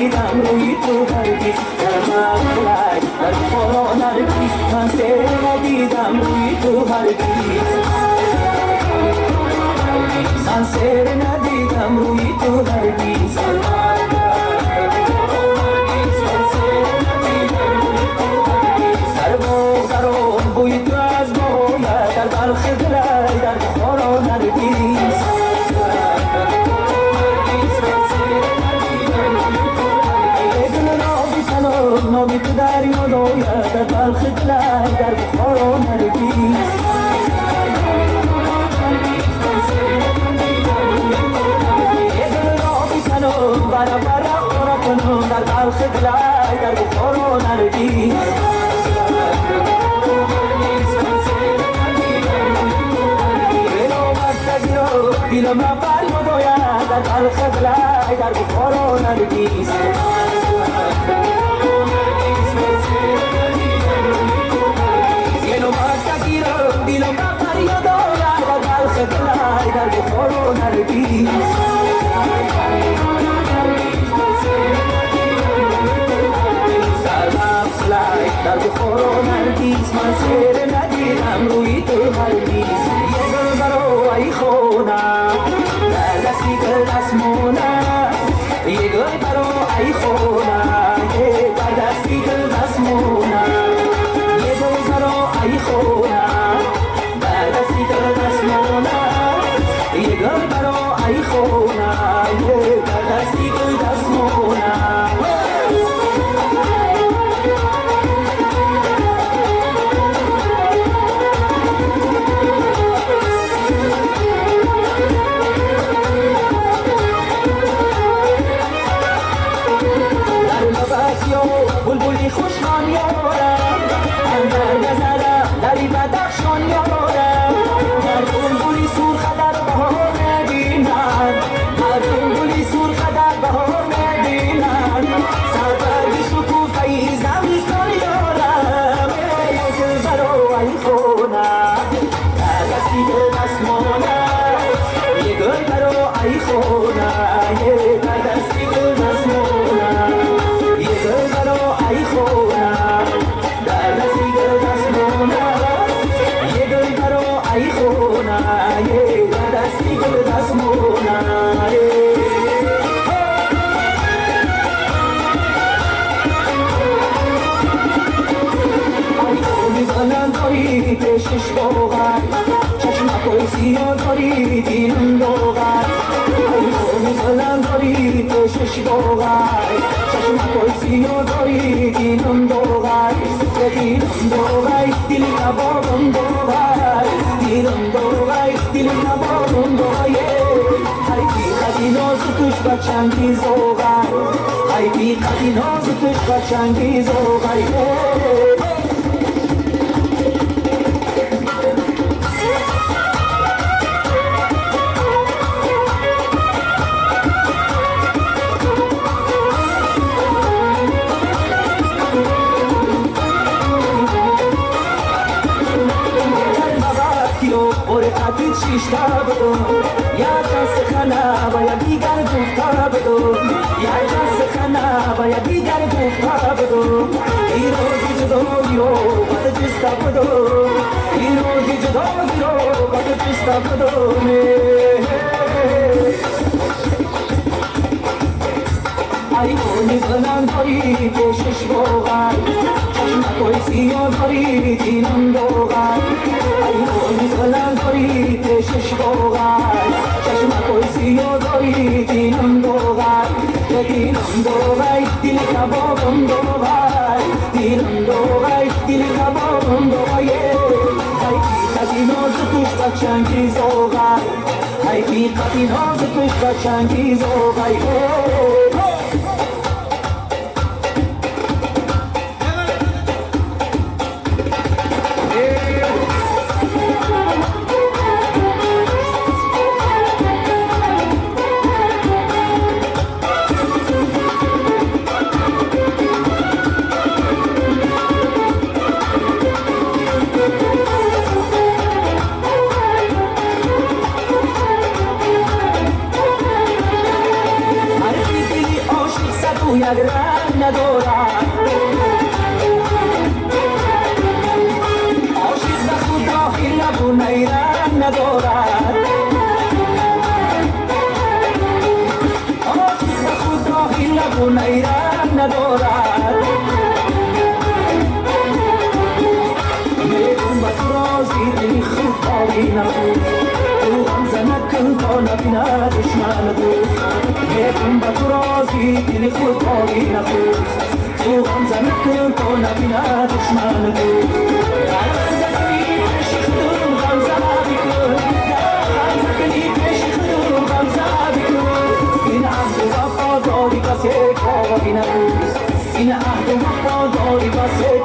ندیدم روی تو هرگز در مقلک در خورا نرگیز من سر ندیدم روی تو هرگز من سر ندیدم روی تو هرگز در بغزران بوی تو از باید در بلخ دلای در خورا نرگیز نامی تو در یاد آید در بلخ دلای در بخارا نرگیز یه دل را بیکنم برا برا خورا کنم در بلخ دلای در بخارا نرگیز دیلم را فریاد آید در بلخ دلای در بخارا نرگیز دیلم را فریاد آید در بلخ دلای در بخارا نرگیز در مفلک در بخارا نرگیز من سر ندیدم روی تو هرگیز یه گل برای خونم در دستی گل دستمونه یه گل برای خونم در دستی گل دستمونه یه گل برای خونم در دستی گل دستمونه یه گل برای خونم در دستی گل دستمونه بلبلی خوشخوان یارم اندر نظرم لبی بدخشان یارم در بلبلی سرخ در بهار نبینم در بلبلی سرخ در بهار نبینم سربردی شکوفه‌ای زمستان یارم یه گل برای خونم در دستی گل دستمانم یه گل برای خونم در دستی گل دستمانم یه گل برای خونم در دستی گل دستمانم یه گل برای خونم در دستی گل دستمانم میزنم داری پیشش باغر چشمکای سیاه داری دینم داغر میزنم داری پیشش باغر چشمکای سیاه داری دینم داغر دینم داغر دل نبارم داغر دینم داغر دل نبارم داغر ای بیقدی ناز توش بچنگی زاغر ای بیقدی ناز توش بچنگی زاغر شیشتا بدون یا کس خنا باید دیگر گفتا بدون یا کس خنا باید دیگر گفتا بدون این روزی جدایی رو باید جستا بدون این روزی جدایی رو باید جستا بدون ای بونی زنم داری پیشش باغر چشمکای سیاه داری دینم داغر ای بونی زنم داری پیشش باغر چشمکای سیاه داری دینم داغر دینم داغر دل کبابم داغر دینم داغر دل کبابم داغر ای بیقدی ناز توش بچنگی زاغر ای بیقدی ناز توش بچنگی زاغر دلی خوب کاری نخود تو هم زنکن تا نبینه دشمن دوست بکن با تو رازی دلی خوب کاری نخود تو هم زنکن تا نبینه دشمن دوست هم زکنی پیش خودم غمزه بکن هم زکنی پیش خودم غمزه بکن این عهد و وفاداری کسی کاری نخود این عهد و وفاداری کسی